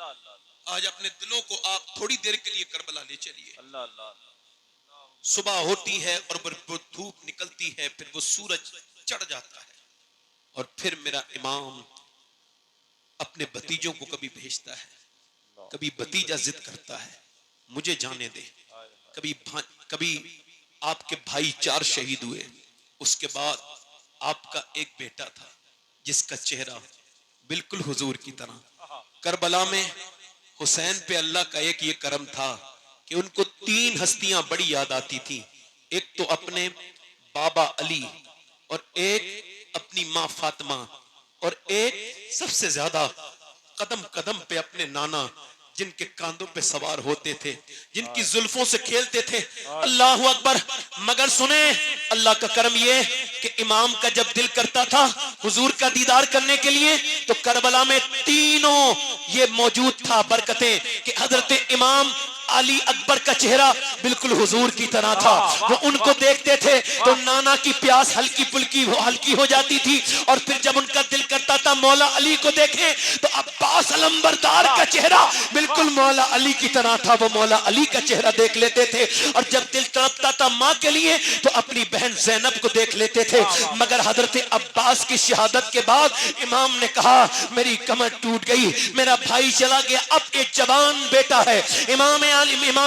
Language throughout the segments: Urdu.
آج اپنے دلوں کو آپ تھوڑی دیر کے لیے کربلا لے چلیے. صبح ہوتی ہے اور وہ دھوپ نکلتی ہے، پھر وہ سورج چڑھ جاتا ہے، اور پھر میرا امام اپنے بھتیجوں کو کبھی بھیجتا ہے، کبھی بھتیجا ضد کرتا ہے مجھے جانے دے، کبھی آپ کے بھائی 4 شہید ہوئے، اس کے بعد آپ کا ایک بیٹا تھا جس کا چہرہ بالکل حضور کی طرح. کربلا میں حسین پہ اللہ کا ایک یہ کرم تھا کہ ان کو 3 ہستیاں بڑی یاد آتی تھی. ایک تو اپنے بابا علی، اور ایک اپنی ماں فاطمہ، اور ایک سب سے زیادہ قدم قدم پہ اپنے نانا جن کے کاندھوں پہ سوار ہوتے تھے، جن کی زلفوں سے کھیلتے تھے. اللہ اکبر. مگر سنیں اللہ کا کرم یہ کہ امام کا جب دل کرتا تھا حضور کا دیدار کرنے کے لیے تو کربلا میں تینوں یہ موجود تھا برکتیں کہ حضرت امام علی اکبر کا چہرہ بالکل حضور کی طرح تھا. وہ ان کو دیکھتے تھے تو نانا کی پیاس ہلکی ہو جاتی تھی، اور پھر جب ان کا دل کرتا تھا مولا علی کو دیکھیں تو عباس علمبردار کا چہرہ بالکل مولا علی کی طرح تھا. وہ مولا علی کا چہرہ دیکھ لیتے تھے، اور جب دل تڑپتا تھا ماں کے لیے تو اپنی بہن زینب کو دیکھ لیتے تھے. مگر حضرت عباس کی شہادت کے بعد امام نے کہا میری کمر ٹوٹ گئی، میرا بھائی چلا گیا، اب ایک جوان بیٹا ہے امام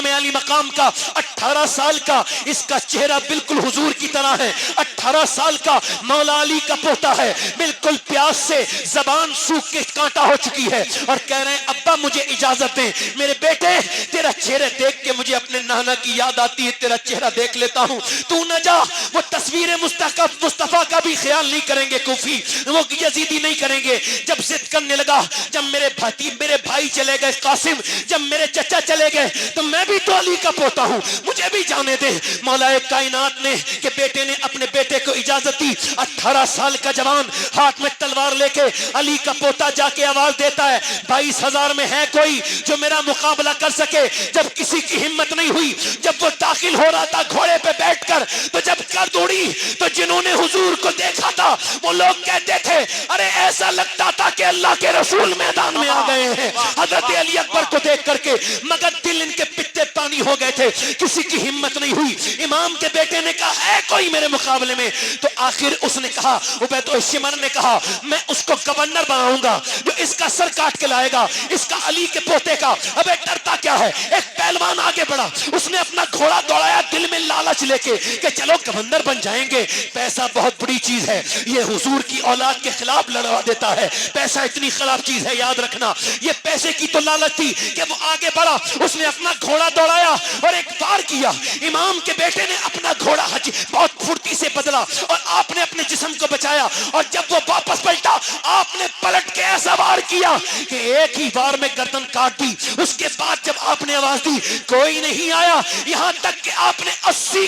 علی مقام کا 18 سال کا، اس کا چہرہ بالکل حضور کی طرح ہے. 18 سال کا مولا علی کا پوتا ہے، بالکل پیاس سے زبان سوکھ کے کانٹا ہو چکی ہے، اور کہہ رہے ہیں ابا مجھے اجازت دیں میرے بیٹے، تیرا چہرہ دیکھ کے مجھے اپنے نانا کی یاد آتی ہے، تیرا چہرہ دیکھ لیتا ہوں، تو نہ جا. وہ تصویر مصطفیٰ کا بھی خیال نہیں کریں گے کوفی، وہ یزیدی نہیں کریں گے. جب ضد کرنے لگا، جب میرے بھائی چلے گئے قاسم، جب میرے چچا چلے گئے تو میں بھی تو علی کا پوتا ہوں، مجھے بھی جانے دے. مولا کائنات نے کہ بیٹے نے اپنے بیٹے کو اجازت دی. 18 سال کا جوان ہاتھ میں تلوار لے کے علی کا پوتا جا کے آواز دیتا ہے 22,000 میں ہے کوئی جو میرا مقابلہ کر سکے. جب کسی کی ہمت نہیں ہوئی، جب وہ داخل ہو رہا تھا گھوڑے پہ بیٹھ کر، تو جب گرد اڑی تو جنہوں نے حضور کو دیکھا تھا وہ لوگ کہتے تھے ارے ایسا لگتا تھا کہ اللہ کے رسول میدان میں آ گئے ہیں حضرت علی اکبر کو دیکھ کر کے. مگر دل ان کے پتے پانی ہو گئے تھے، کسی کی ہمت نہیں ہوئی. امام کے بیٹے نے کہا ہے کوئی میرے مقابلے میں؟ تو آخر اس نے کہا، عبید الشمر نے کہا میں اس کو گورنر بناؤں گا جو اس کا سر کاٹ کے لائے گا، اس کا علی کے پوتے کا. ابے ڈرتا کیا ہے؟ ایک پہلوان آگے بڑھا، اس نے اپنا گھوڑا دوڑایا دل میں لالچ لے کے کہ چلو گورنر بن جائیں گے. پیسہ بہت بڑی چیز ہے، یہ حضور کی اولاد کے خلاف لڑوا دیتا ہے. پیسہ اتنی خلاف چیز ہے، یاد رکھنا. یہ پیسے کی تو لالچ تھی کہ وہ آگے بڑھا، اس نے اپنا گھوڑا دوڑایا اور ایک وار کیا. امام کے بیٹے نے اپنا گھوڑا بہت پھرتی سے بدلا اور آپ نے اپنے جسم کو بچایا، اور جب وہ واپس پلٹا آپ نے پلٹ کے ایسا وار کیا کہ ایک ہی وار میں گردن کاٹ دی. اس کے بعد جب آپ نے آواز دی کوئی نہیں آیا، یہاں تک کہ آپ نے 80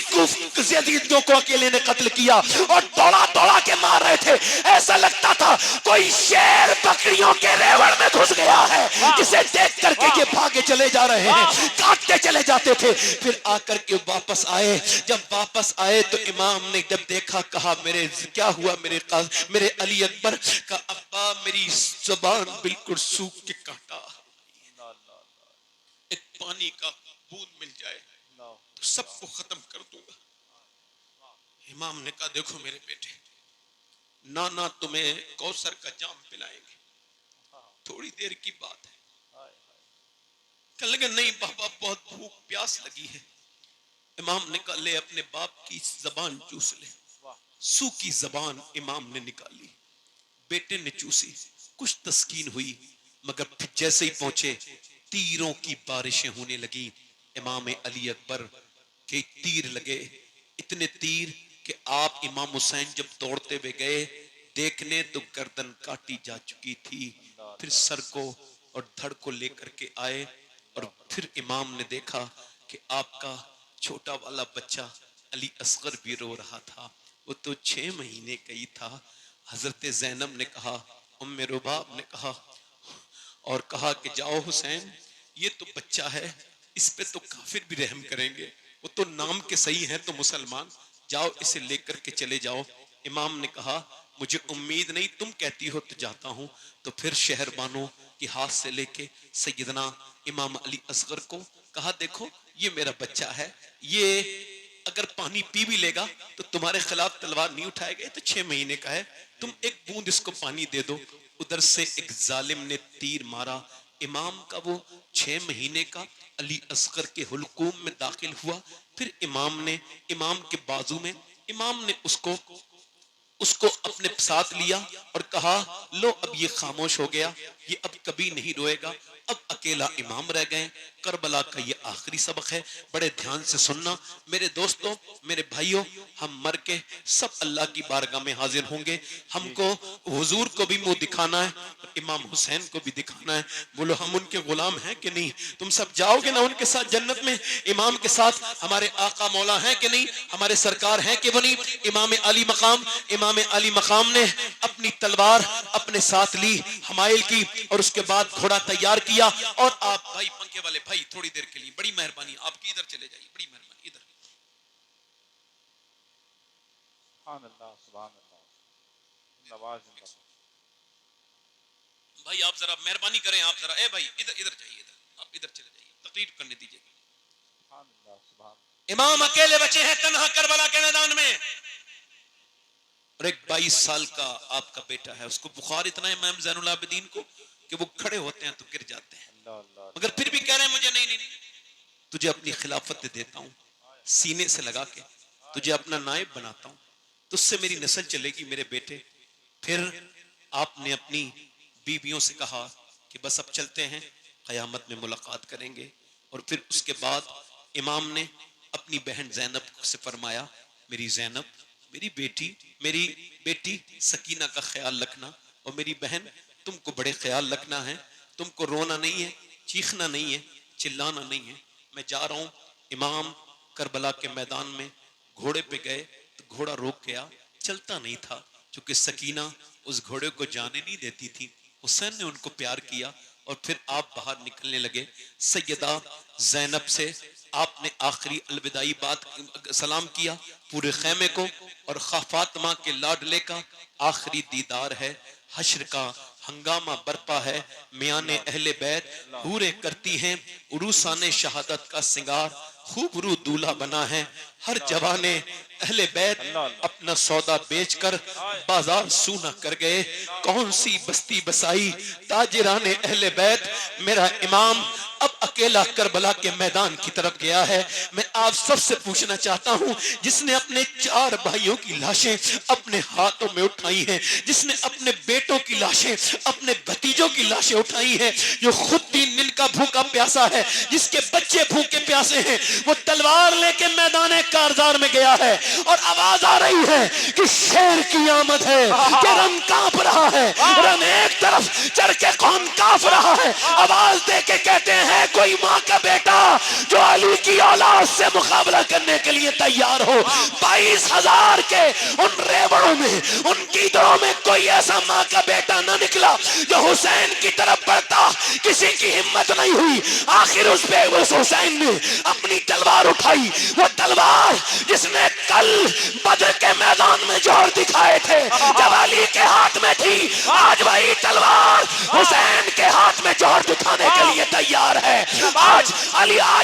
یزیدیوں کو اکیلے نے قتل کیا اور دوڑا دوڑا کے مار رہے تھے. ایسا لگتا تھا کوئی شیر بکریوں کے ریوڑ میں گھس گیا ہے، جسے دیکھ کر کے یہ بھاگے چلے جا رہے ہیں، کاٹتے چلے جاتے تھے. پھر آ کر کے واپس آئے. جب واپس آئے تو امام نے جب دیکھا کہا کیا ہوا میرے علی اکبر کا ابا میری زبان بالکل سوکھ کے کاٹا، ایک پانی کا بوند مل جائے تو سب کو ختم کر دوں گا. امام نے کہا دیکھو میرے بیٹے، نانا تمہیں کوثر کا جام پلائیں گے، تھوڑی دیر کی بات ہے. کہنے لگے نہیں بابا بہت بھوک پیاس لگی ہے. امام نے کہا لے اپنے باپ کی زبان چوس لے. سوکھی زبان امام نے نکالی، بیٹے نے چوسی، کچھ تسکین ہوئی. مگر پھر جیسے ہی پہنچے تیروں کی بارشیں ہونے لگی. امام علی اکبر کے تیر لگے، اتنے تیر کہ آپ امام حسین جب دوڑتے ہوئے گئے دیکھنے تو گردن کاٹی جا چکی تھی. پھر سر کو اور دھڑ کو لے کر کے آئے، اور پھر امام نے دیکھا کہ آپ کا چھوٹا والا بچہ علی اصغر بھی رو رہا تھا. وہ تو 6 مہینے کا ہی تھا. حضرت زینب نے کہا، ام رباب نے کہا اور کہا کہ جاؤ حسین، یہ تو بچہ ہے، اس پہ تو کافر بھی رحم کریں گے، وہ تو نام کے صحیح ہیں تو مسلمان، جاؤ اسے لے کر کے چلے جاؤ. امام نے کہا مجھے امید نہیں، تم کہتی ہو تو جاتا ہوں۔ تو پھر شہر بانوں کے ہاتھ سے لے کے سیدنا امام علی اصغر کو کہا دیکھو یہ میرا بچہ ہے، یہ اگر پانی پی بھی لے گا تو تمہارے خلاف تلوار نہیں اٹھائے گا، تو 6 مہینے کا ہے، تم ایک بوند اس کو پانی دے دو۔ ادھر سے ایک ظالم نے تیر مارا، امام کا وہ 6 مہینے کا علی اصغر کے حلقوم میں داخل ہوا۔ پھر امام کے بازو میں امام نے اس کو اپنے ساتھ لیا اور کہا لو اب یہ خاموش ہو گیا، یہ اب کبھی نہیں روئے گا، اب اکیلا امام رہ گئے۔ کربلا کا یہ آخری سبق ہے، بڑے دھیان سے سننا میرے دوستوں، میرے بھائیوں، ہم مر کے سب اللہ کی بارگاہ میں حاضر ہوں گے۔ ہم کو حضور کو بھی منہ دکھانا ہے، امام حسین کو بھی دکھانا ہے۔ بولو ہم ان کے غلام ہیں کہ نہیں؟ تم سب جاؤ گے نا ان کے ساتھ جنت میں؟ امام کے ساتھ ہمارے آقا مولا ہیں کہ نہیں؟ ہمارے سرکار ہیں کہ وہ نہیں؟ امام علی مقام نے اپنی تلوار اپنے ساتھ لی، حمائل کی، اور اس کے بعد گھوڑا تیار کیا۔ اور آپ بھائی پنکھے والے بھائی تھوڑی دیر کے لیے بڑی مہربانی آپ کی ادھر چلے جائیے، بڑی مہربانی ادھر۔ سبحان اللہ، سبحان اللہ، نواز اللہ۔ بھائی آپ ذرا مہربانی کریں، آپ ذرا اے بھائی ادھر جائیے، ادھر آپ ادھر چلے جائیے، تقریر کرنے دیجیے۔ سبحان اللہ، سبحان امام اکیلے بچے ہیں تنہا کربلا کے میدان میں، اور ایک 22 سال کا آپ کا بیٹا ہے، اس کو بخار اتنا ہے امام زین العابدین کو کہ وہ کھڑے ہوتے ہیں تو گر جاتے ہیں، اللہ، اللہ مگر اللہ۔ پھر بھی کہہ رہے ہیں مجھے نہیں، تجھے اپنی خلافت دیتا ہوں، سینے سے لگا کے تجھے اپنا نائب بناتا ہوں، تجھ سے میری نسل چلے گی میرے بیٹے۔ پھر آپ نے اپنی بیویوں سے کہا کہ بس اب چلتے ہیں، قیامت میں ملاقات کریں گے۔ اور پھر اس کے بعد امام نے اپنی بہن زینب سے فرمایا میری زینب، میری بیٹی سکینہ کا خیال رکھنا، اور میری بہن تم کو بڑے خیال رکھنا ہے، تم کو رونا نہیں ہے، چیخنا نہیں ہے، چلانا نہیں ہے، میں جا رہا ہوں۔ امام کربلا کے میدان میں گھوڑے پہ گئے تو گھوڑا روک گیا، چلتا نہیں تھا، چونکہ سکینہ اس گھوڑے کو جانے نہیں دیتی تھی۔ حسین نے ان کو پیار کیا اور پھر آپ باہر نکلنے لگے۔ سیدہ زینب سے آپ نے آخری الوداعی بات سلام کیا پورے خیمے کو، اور فاطمہ کے لاڈلے کا آخری دیدار ہے۔ حشر کا ہنگامہ برپا ہے، میان اہل بیت حوریں کرتی ہیں عروسان شہادت کا سنگار، خوب رو دولہا بنا ہے ہر جوان اہل بیت، اپنا سودا بیچ کر بازار سونا کر گئے۔ کون سی بستی بسائی تاجران اہل بیت، میرا امام اب اکیلا کربلا کے میدان کی طرف گیا ہے۔ میں آپ سب سے پوچھنا چاہتا ہوں، جس نے اپنے 4 بھائیوں کی لاشیں اپنے ہاتھوں میں اٹھائی ہیں، جس نے اپنے بیٹوں کی لاشیں، اپنے بھتیجوں کی لاشیں اٹھائی ہیں، جو خود 3 دن کا بھوکا پیاسا ہے، جس کے بچے بھوکے پیاسے ہیں، وہ تلوار لے کے میدان کارزار میں گیا ہے، اور آواز آ رہی ہے کہ شیر کی آمد ہے، کہ رن کانپ رہا ہے، رن ایک طرف چڑھ کے کون کانپ رہا ہے۔ آواز دے کے کہتے ہیں کوئی ماں کا بیٹا جو علی کی اولاد سے مقابلہ کرنے کے لیے تیار ہو۔ 22,000 کے ان ریوڑوں میں، ان گیدڑوں میں کوئی ایسا ماں کا بیٹا نہ نکلا جو حسین کی طرف بڑھتا، کسی کی ہمت نہیں ہوئی۔ آخر اس پہ اس حسین نے اپنی تلوار اٹھائی، وہ تلوار جس نے کل بدر کے میدان میں جوہر دکھائے تھے جب علی کے ہاتھ میں تھی، آج وہی تلوار حسین کے ہاتھ میں جوہر دکھانے کے لیے تیار ہے۔ آج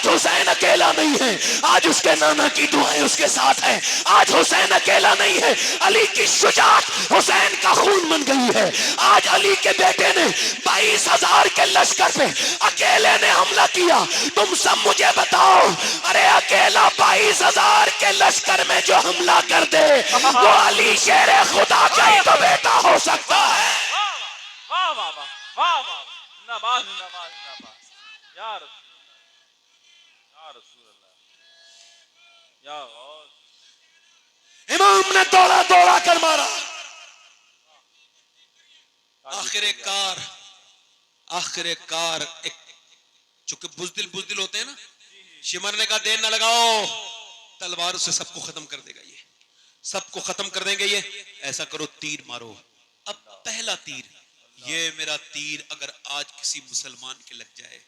حسین اکیلا نہیں ہے، آج اس کے نانا کی دعائیں اس کے ساتھ ہیں۔ آج حسین اکیلا نہیں ہے، علی کی شجاعت حسین کا خون بن گئی ہے۔ آج علی کے بیٹے نے 22,000 کے لشکر پہ اکیلے نے حملہ کیا۔ تم سب مجھے بتاؤ، ارے اکیلا 22,000 کے لشکر میں جو حملہ کر دے وہ علی شیر خدا کا ہی تو بیٹا ہو سکتا ہے۔ واہ واہ واہ واہ واہ، نماز نماز نماز، یا رسول اللہ، یا رسول اللہ، یا غوث۔ امام نے دوڑا کر مارا، آخر کار ایک چونکہ بزدل ہوتے ہیں نا، شمر نے کہا دیر نہ لگاؤ، تلوار سے سب کو ختم کر دے گا، یہ سب کو ختم کر دیں گے، یہ ایسا کرو تیر مارو۔ اب پہلا تیر، یہ میرا تیر اگر آج کسی مسلمان کے لگ جائے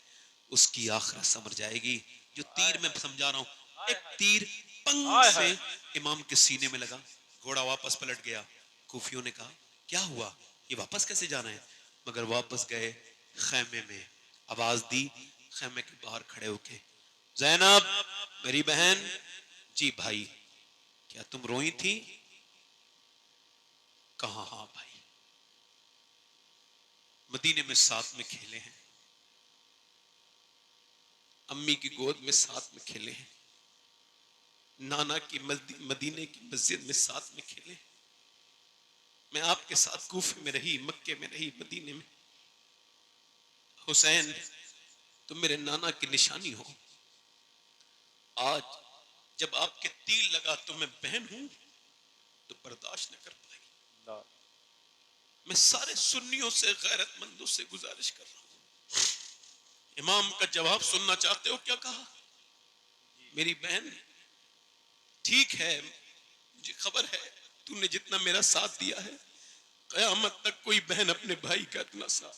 اس کی آخرت سمجھ جائے گی۔ جو تیر میں سمجھا رہا ہوں، ایک تیر پنگ سے امام کے سینے میں لگا، گھوڑا واپس پلٹ گیا، کوفیوں نے کہا کیا ہوا، یہ واپس کیسے جانا ہے؟ مگر واپس گئے خیمے میں، آواز دی خیمے کے باہر کھڑے ہو کے، زینب میری بہن، جی بھائی کیا تم روئی تھی؟ کہا ہاں بھائی، مدینے میں ساتھ میں کھیلے ہیں، امی کی گود میں ساتھ میں کھیلے ہیں، نانا کی مدینے کی مسجد میں ساتھ میں کھیلے، میں آپ کے ساتھ کوفے میں رہی، مکے میں رہی، مدینے میں، حسین تم میرے نانا کی نشانی ہو، آج جب آپ کے تیر لگا تو میں بہن ہوں تو برداشت نہ کر پائی، میں سارے سنیوں سے غیرت مندوں سے گزارش کر رہا ہوں، امام کا جواب سننا چاہتے ہو؟ کیا کہا؟ میری بہن ٹھیک ہے، مجھے خبر ہے تو نے جتنا میرا ساتھ دیا ہے قیامت تک کوئی بہن اپنے بھائی کا اتنا ساتھ،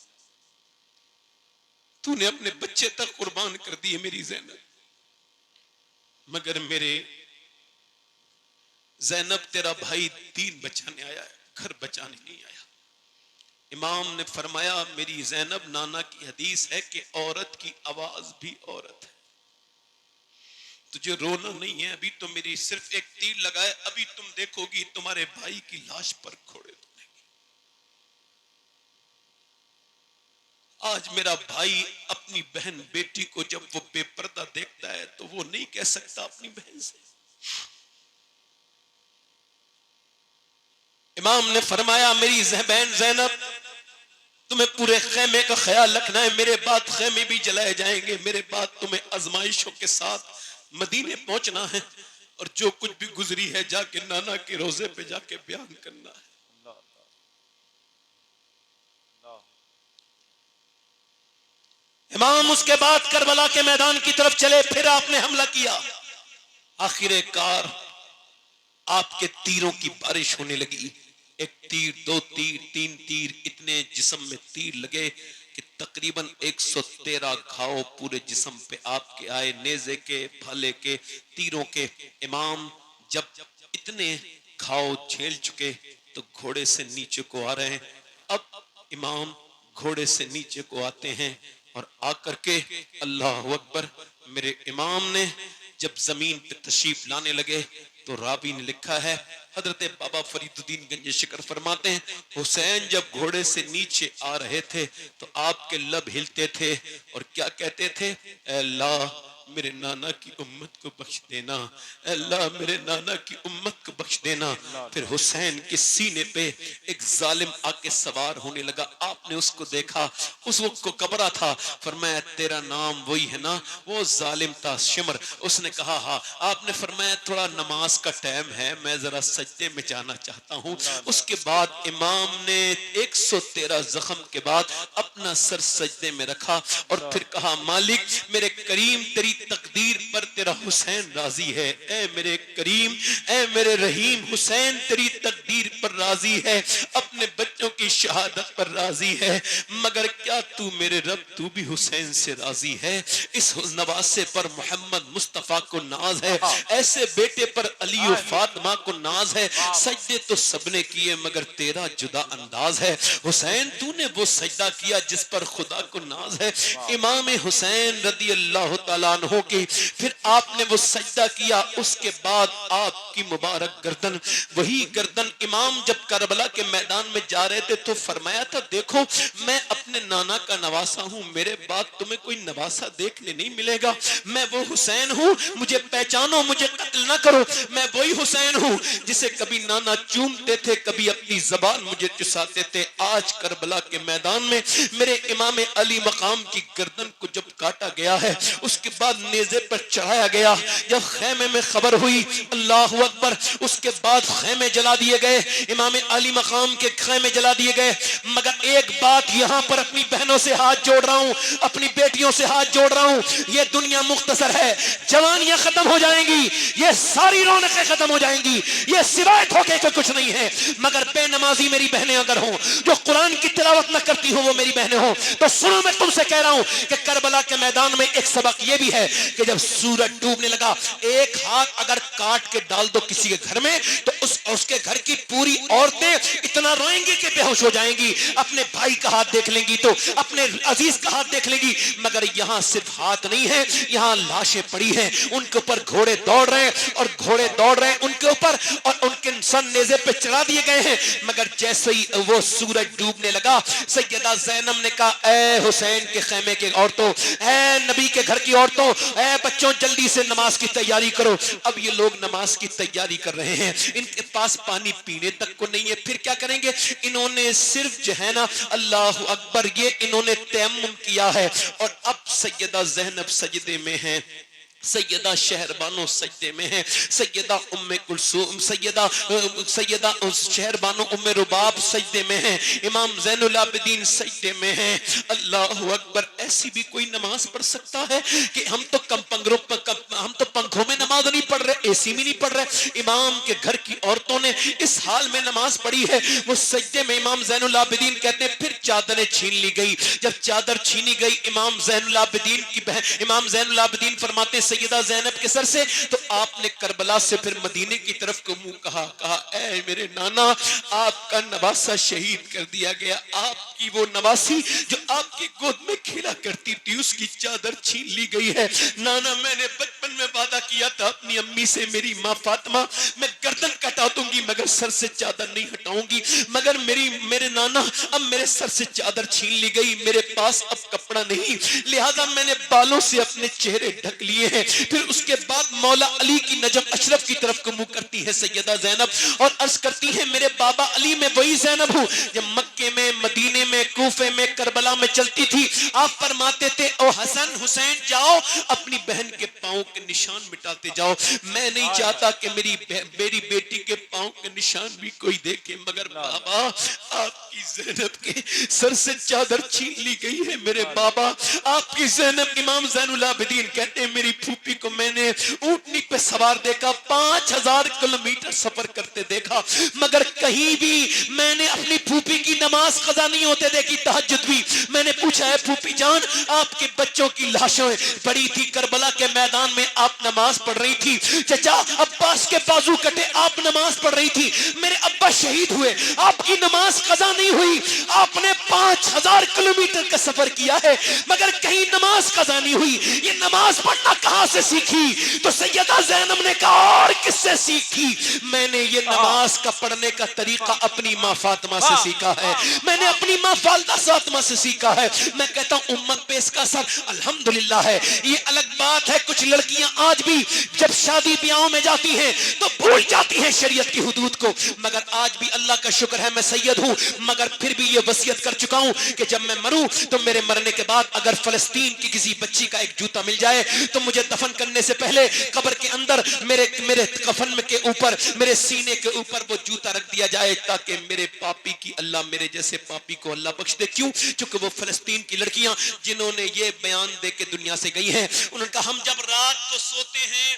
تو نے اپنے بچے تک قربان کر دیے میری زینب، مگر میرے زینب تیرا بھائی دین بچانے آیا ہے، گھر بچانے نہیں آیا۔ امام نے فرمایا میری زینب، نانا کی حدیث ہے کہ عورت کی آواز بھی عورت ہے، تجھے رونا نہیں ہے، ابھی تو میری صرف ایک تیر لگائے، ابھی تم دیکھو گی تمہارے بھائی کی لاش پر کھوڑے دھونے گی۔ آج میرا بھائی اپنی بہن بیٹی کو جب وہ بے پردہ دیکھتا ہے تو وہ نہیں کہہ سکتا اپنی بہن سے۔ امام نے فرمایا میری بہن زینب، تمہیں پورے خیمے کا خیال رکھنا ہے، میرے بعد خیمے بھی جلائے جائیں گے، میرے بعد تمہیں آزمائشوں کے ساتھ مدینے پہنچنا ہے، اور جو کچھ بھی گزری ہے جا کے نانا کے روزے پہ جا کے بیان کرنا ہے۔ امام اس کے بعد کربلا کے میدان کی طرف چلے، پھر آپ نے حملہ کیا، آخر کار آپ کے تیروں کی بارش ہونے لگی، ایک تیر، دو تیر، تین تیر، اتنے جسم میں تیر لگے کہ تقریباً 113 گھاؤ پورے جسم پہ آپ کے آئے، نیزے کے، بھالے کے، تیروں کے۔ امام جب اتنے گھاؤ جھیل چکے تو گھوڑے سے نیچے کو آ رہے ہیں، اب امام گھوڑے سے نیچے کو آتے ہیں اور آ کر کے اللہ اکبر، میرے امام نے جب زمین پہ تشریف لانے لگے تو راوی نے لکھا ہے، حضرت بابا فرید الدین گنج شکر فرماتے ہیں حسین جب گھوڑے سے نیچے آ رہے تھے تو آپ کے لب ہلتے تھے اور کیا کہتے تھے؟ اے اللہ میرے نانا کی امت کو بخش دینا، اے اللہ میرے نانا کی امت کو بخش دینا۔ پھر حسین کے سینے پہ ایک ظالم آ کے سوار ہونے لگا، آپ نے اس کو دیکھا، اس وقت کو کبرا تھا، فرمایا تیرا نام وہی ہے نا؟ وہ ظالم تھا شمر، اس نے کہا ہاں۔ آپ نے فرمایا تھوڑا نماز کا ٹائم ہے، میں ذرا سجدے میں جانا چاہتا ہوں۔ اس کے بعد امام نے 113 زخم کے بعد اپنا سر سجدے میں رکھا اور پھر کہا مالک میرے کریم تیری تقدیر پر تیرا حسین راضی ہے، اے میرے کریم اے میرے رحیم حسین تیری تقدیر پر راضی ہے، اپنے بچوں کی شہادت پر راضی ہے، مگر کیا تو میرے رب تو بھی حسین سے راضی ہے؟ اس نواسے پر محمد مصطفیٰ کو ناز ہے، ایسے بیٹے پر علی و فاطمہ کو ناز ہے، سجدے تو سب نے کیے مگر تیرا جدا انداز ہے، حسین تو نے وہ سجدہ کیا جس پر خدا کو ناز ہے۔ امام حسین رضی اللہ تعالیٰ عنہ کی پھر آپ نے وہ سجدہ کیا، اس کے بعد آپ کی مبارک گردن، وہی گردن امام جب کربلا کے میدان میں جا رہے تھے تو فرمایا تھا دیکھو میں اپنے نانا کا نواسا ہوں، میرے بعد تمہیں کوئی نواسا دیکھنے نہیں ملے گا، میں وہ حسین ہوں، مجھے پہچانو، مجھے قتل نہ کرو، میں وہی حسین ہوں جسے کبھی نانا چومتے تھے، کبھی اپنی زبان مجھے چساتے تھے۔ آج کربلا کے میدان میں میرے امام علی مقام کی گردن کو جب کاٹا گیا ہے، اس کے بعد نیزے پر چڑھایا گیا، جب خیمے میں خبر ہوئی اللہ اکبر، اس کے بعد خیمے جلا دیے گئے، امام علی مقام کے خیمے جلا دیے گئے. مگر ایک بات یہاں پر اپنی بہنوں سے ہاتھ جوڑ رہا ہوں, اپنی بیٹیوں سے ہاتھ جوڑ رہا ہوں, یہ دنیا مختصر ہے, جوانیاں ختم ہو جائیں گی, یہ ساری رونقیں ختم ہو جائیں گی, یہ سوائے دھوکے کے کچھ نہیں ہے. مگر بے نمازی میری بہنیں اگر ہوں, جو قرآن کی تلاوت نہ کرتی ہوں وہ میری بہنیں ہوں, تو سنو میں تم سے کہہ رہا ہوں کہ کربلا کے میدان میں ایک سبق یہ بھی ہے کہ جب سورج ڈوبنے لگا, ایک ہاتھ اگر کاٹ کے ڈال دو کسی کے گھر میں تو اس کے گھر کی پوری عورتیں اتنا روئیں گی کہ بے ہوش ہو جائیں گی. اپنے بھائی کا ہاتھ دیکھ لیں گی تو اپنے عزیز کا ہاتھ دیکھ لیں گی. مگر یہاں صرف ہاتھ نہیں ہے, یہاں لاشیں پڑی ہیں, ان کے اوپر گھوڑے دوڑ رہے ہیں اور گھوڑے دوڑ رہے ہیں ان کے اوپر, اور ان کے سن نیزے پہ چڑھا دیے گئے ہیں. مگر جیسے ہی وہ سورج ڈوبنے لگا, سیدہ زینب نے کہا اے حسین کے خیمے کے عورتوں, اے نبی کے گھر کی عورتوں, اے بچوں, جلدی سے نماز کی تیاری کرو. اب یہ لوگ نماز کی تیاری کر رہے ہیں, ان کے پاس پانی پینے تک کو نہیں ہے, پھر کیا کریں گے؟ انہوں نے صرف جو ہے نا اللہ اکبر یہ انہوں نے تیمم کیا ہے. اور اب سیدہ زینب سجدے میں ہیں, سیدہ شہربانو سجدے میں ہیں, سیدہ ام کلثوم, سیدہ شہربانو ام رباب سجدے میں ہیں, امام زین العابدین سجدے میں ہیں. اللہ اکبر. ایسی بھی کوئی نماز پڑھ سکتا ہے کہ ہم تو پنکھوں میں نماز نہیں پڑھ رہے, اے سی میں نہیں پڑھ رہے. امام کے گھر کی عورتوں نے اس حال میں نماز پڑھی ہے, وہ سجدے میں. امام زین العابدین کہتے ہیں پھر چادریں چھین لی گئی. جب چادر چھینی گئی امام زین العابدین کی بہن, امام زین العابدین فرماتے سیدہ زینب کے سر سے, تو آپ نے کربلا سے پھر مدینے کی طرف کو منہ کہا اے میرے نانا, آپ کا نواسا شہید کر دیا گیا. آپ کی وہ نواسی جو آپ کی گود میں کھیلا کرتی تھی اس کی چادر چھین لی گئی ہے. نانا میں نے بچپن میں وعدہ کیا تھا اپنی امی سے, میری ماں فاطمہ, میں گردن کٹا دوں گی مگر سر سے چادر نہیں ہٹاؤں گی. مگر میرے نانا اب میرے سر سے چادر چھین لی گئی, میرے پاس اب کپڑا نہیں, لہذا میں نے بالوں سے اپنے چہرے ڈھک لیے ہیں. پھر اس کے بعد مولا علی کی نجم اشرف کی طرف کو منہ کرتی ہے سیدہ زینب اور عرض کرتی ہے میرے بابا علی میں وہی زینب ہوں جب مکے میں, مدینے میں, کوفے میں, کربلا میں چلتی تھی. آپ فرماتے تھے او حسن حسین جاؤ اپنی بہن کے پاؤں کے نشان مٹاتے جاؤ. میں نہیں چاہتا کہ میری بیٹی کے پاؤں کے نشان بھی کوئی دیکھے, مگر بابا آپ کی زینب کے سر سے چادر چھین لی گئی ہے. میرے بابا آپ کی زینب, امام زین العابدین کہتے ہیں میری پھوپھی کو میں نے اونٹنی پہ سوار دیکھا, 5000 کلومیٹر سفر کرتے دیکھا, مگر کہیں بھی میں نے اپنی پھوپھی کی نماز قضا نہیں ہوتے دیکھی, تہجد بھی. میں نے پوچھا ہے پھوپھی جان آپ کے بچوں کی لاشیں پڑی تھی کربلا کے میدان میں, آپ نماز پڑھ رہی تھی. چچا عباس کے بازو کٹے, آپ نماز پڑھ رہی تھی. میرے ابا شہید ہوئے, آپ کی نماز قضا نہیں ہوئی. آپ نے 5000 کلومیٹر کا سفر کیا ہے مگر کہیں نماز قضا نہیں ہوئی. یہ نماز پڑھنا کہاں سے سیکھی؟ تو سیدہ زینب نے کہا اور کس سے سیکھی؟ میں نے یہ نماز کا پڑھنے کا طریقہ اپنی ماں فاطمہ سے سیکھا ہے, میں نے اپنی ماں فاطمہ سے سیکھا ہے. میں کہتا ہوں امت پہ اس کا اثر الحمدللہ ہے. یہ الگ بات ہے کچھ لڑکیاں آج بھی جب شادی بیاہوں میں جاتی ہیں تو بھول جاتی ہیں شریعت کی حدود کو, مگر آج بھی اللہ کا شکر ہے میں سید ہوں, مگر پھر بھی یہ وصیت کر چکا ہوں کہ جب میں مروں تو میرے مرنے کے بعد اگر فلسطین کی کسی بچی کا ایک جوتا مل جائے تو مجھے دفن کرنے سے پہلے قبر کے اندر میرے کفن کے اوپر, میرے سینے کے اوپر وہ جوتا رکھ دیا جائے تاکہ میرے پاپی کی اللہ میرے جیسے پاپی کو اللہ بخش دے. کیوں؟ چونکہ وہ فلسطین کی لڑکیاں جنہوں نے یہ بیان دے کے دنیا سے گئی ہیں, انہوں نے کہا ہم جب رات کو سوتے ہیں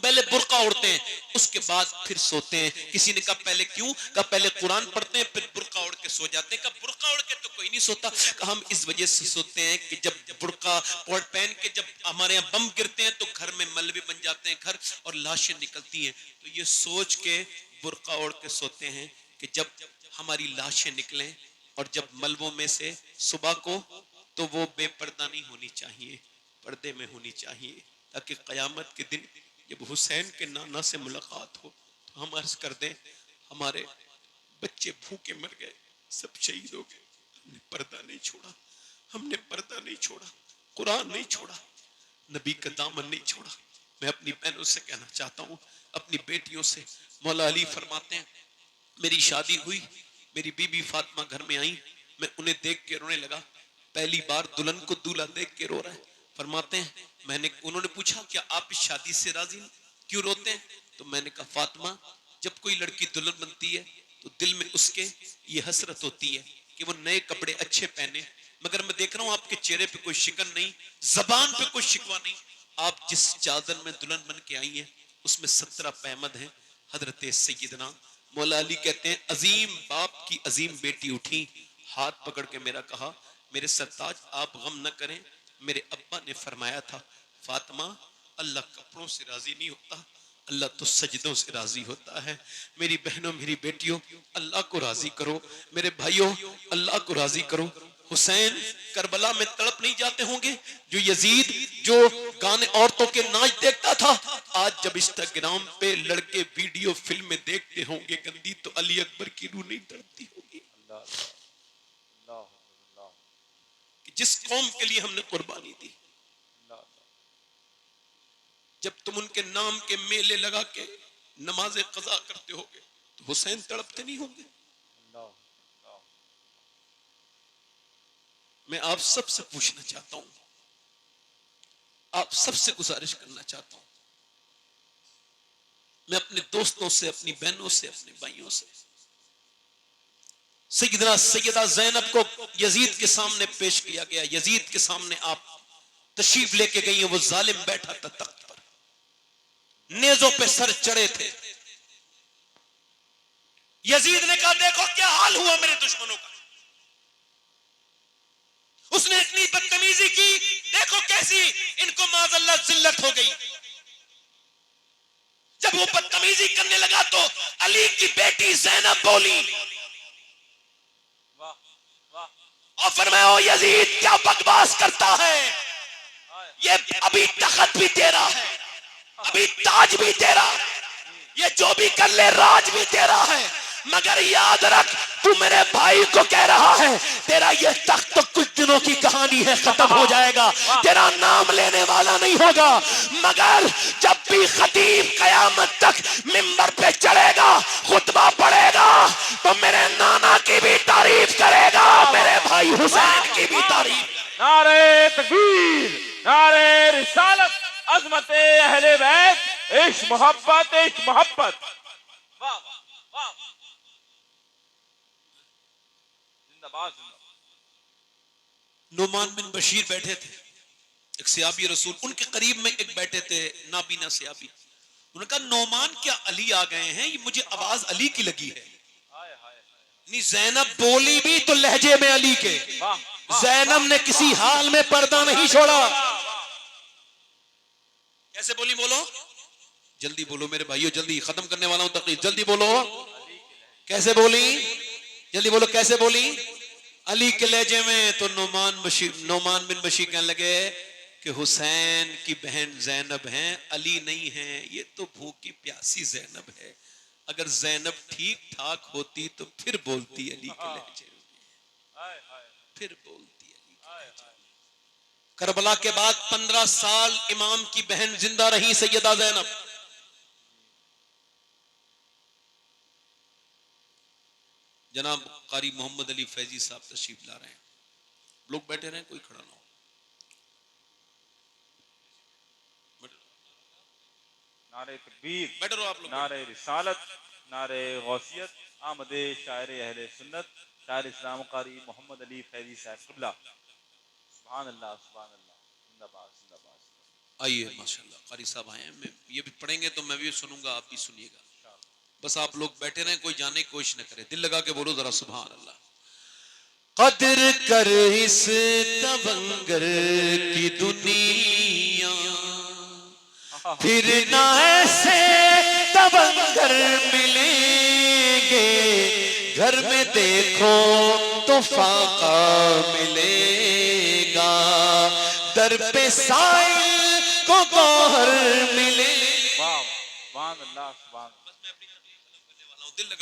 پہلے برقع اوڑھتے ہیں اس کے بعد پھر سوتے ہیں. کسی نے کہا پہلے کیوں؟ کہا پہلے قرآن پڑھتے ہیں پھر برقع اوڑھ کے سو جاتے ہیں. کہا برقع اوڑھ کے تو کوئی نہیں سوتا. کہا ہم اس وجہ سے سوتے ہیں کہ جب برقع پہن کے جب ہمارے یہاں بم گرتے ہیں تو گھر میں ملبے بن جاتے ہیں گھر اور لاشیں نکلتی ہیں, تو یہ سوچ کے برقع اوڑھ کے سوتے ہیں کہ جب ہماری لاشیں نکلیں اور جب ملبوں میں سے صبح کو تو وہ بے پردہ نہیں ہونی چاہیے, پردے میں ہونی چاہیے, تاکہ قیامت کے دن جب حسین کے نانا سے ملاقات ہو تو ہم عرض کر دیں ہمارے بچے بھوکے مر گئے, سب شہید ہو گئے, ہم نے پردہ نہیں چھوڑا, ہم نے پردہ نہیں چھوڑا, قرآن نہیں چھوڑا, نبی کا دامن نہیں چھوڑا. میں اپنی بہنوں سے کہنا چاہتا ہوں, اپنی بیٹیوں سے. مولا علی فرماتے ہیں میری شادی ہوئی, میری بی بی فاطمہ گھر میں آئی, میں انہیں دیکھ کے رونے لگا. پہلی بار دلہن کو دولہا دیکھ کے رو رہا ہے. فرماتے ہیں انہوں نے پوچھا کیا آپ اس شادی سے راضی ہیں, کیوں روتے ہیں؟ تو میں نے کہا فاطمہ جب کوئی لڑکی دلہن بنتی ہے تو دل میں اس کے یہ حسرت ہوتی ہے کہ وہ نئے کپڑے اچھے پہنے، مگر میں دیکھ رہا ہوں آپ کے چہرے پہ کوئی شکن نہیں، زبان پہ کوئی شکوہ نہیں. آپ جس چادر میں دلہن بن کے آئی ہیں اس میں 17 پہمد ہیں. حضرت سیدنا مولا علی کہتے ہیں عظیم باپ کی عظیم بیٹی اٹھی، ہاتھ پکڑ کے میرا کہا میرے سرتاج آپ غم نہ کریں، میرے ابا نے فرمایا تھا فاطمہ اللہ کپڑوں سے راضی نہیں ہوتا، اللہ تو سجدوں سے راضی ہوتا ہے. میری بہنوں میری بیٹیوں اللہ کو راضی کرو، میرے بھائیوں اللہ کو راضی کرو. حسین کربلا میں تڑپ نہیں جاتے ہوں گے؟ جو یزید جو گانے عورتوں کے ناچ دیکھتا تھا، آج جب انسٹاگرام پہ لڑکے ویڈیو فلمیں دیکھتے ہوں گے گندی، تو علی اکبر کی روح نہیں تڑپتی ہوگی کہ جس قوم کے لیے ہم نے قربانی دی. جب تم ان کے نام کے میلے لگا کے نماز قضا کرتے ہوگے تو حسین تڑپتے نہیں ہوں گے؟ میں آپ سب سے پوچھنا چاہتا ہوں، آپ سب سے گزارش کرنا چاہتا ہوں، میں اپنے دوستوں سے، اپنی بہنوں سے، اپنے بھائیوں سے، سیدنا سیدہ زینب کو یزید کے سامنے پیش کیا گیا، یزید کے سامنے آپ تشریف لے کے گئی ہیں، وہ ظالم بیٹھا تھا تخت پر، نیزوں پہ سر چڑھے تھے. یزید نے کہا دیکھو کیا حال ہوا میرے دشمنوں کا، اس نے اتنی بدتمیزی کی، دیکھو کیسی ان کو معاذ اللہ ذلت ہو گئی. جب وہ بدتمیزی کرنے لگا تو علی کی بیٹی زینب بولی اور فرمایا او یزید کیا بکواس کرتا ہے، یہ ابھی تخت بھی تیرا ہے، ابھی تاج بھی تیرا ہے، یہ جو بھی کر لے راج بھی تیرا ہے، مگر یاد رکھ تو میرے بھائی کو کہہ رہا ہے تیرا یہ تخت تو کچھ دنوں کی کہانی ہے، ختم ہو جائے گا، تیرا نام لینے والا نہیں ہوگا، مگر جب بھی خطیب قیامت تک منبر پہ چڑھے گا خطبہ پڑھے گا تو میرے نانا کی بھی تعریف کرے گا، میرے بھائی حسین کی بھی تعریف. نعرہ تکبیر، نعرہ رسالت، عظمت اہل بیت، عشق محبت، عشق محبت. واہ واہ واہ، زندہ باد زندہ باد. نعمان بن بشیر بیٹھے تھے، ایک صحابی رسول ان کے قریب میں ایک بیٹھے تھے نابینا صحابی، انہوں نے کہا نعمان کیا علی آ گئے ہیں، یہ مجھے آواز علی کی لگی ہے. زینب بولی بھی تو لہجے میں علی کے، زینب نے کسی حال میں پردہ نہیں چھوڑا. کیسے بولی؟ بولو جلدی بولو میرے بھائیو، جلدی ختم کرنے والا ہوں تقریر، جلدی بولو. کیسے بولی؟ جلدی بولو کیسے بولی؟ علی کے لہجے میں. تو نعمان بن بشیر کہنے لگے کہ حسین کی بہن زینب ہیں، علی نہیں ہیں، یہ تو بھوکی پیاسی زینب ہے، اگر زینب ٹھیک ٹھاک ہوتی تو پھر بولتی علی کے لہجے میں، پھر بولتی علی کے لہجے میں. کربلا کے بعد 15 سال امام کی بہن زندہ رہی سیدہ زینب. جناب قاری محمد علی فیضی صاحب تشریف لا رہے ہیں، لوگ بیٹھے رہیں کوئی کھڑا نہ ہو. نعرہ تکبیر، بیٹھے رہو آپ لوگ. نعرہ رسالت، نعرہ غوثیت، آمد شاعر اہل سنت، شاعر اسلام قاری محمد علی فیضی صاحب قبلہ. سبحان اللہ سبحان اللہ، زندہ باد زندہ باد. آئیے ماشاءاللہ قاری صاحب آئے ہیں، یہ بھی پڑھیں گے تو میں بھی سنوں گا، آپ بھی سنیے گا. بس آپ لوگ بیٹھے رہیں، کوئی جانے کی کوشش نہ کرے، دل لگا کے بولو ذرا سبحان اللہ. قدر کر اس تونگر کی دنیا، پھر نہ ایسے تونگر ملیں گے، گھر میں دیکھو تو فاقہ ملے گا، در پہ سائل کو گوہر ملے گا. واہ سبحان اللہ سبحان اللہ. بس میں اپنی ختم کرنے والا ہوں، دل لگا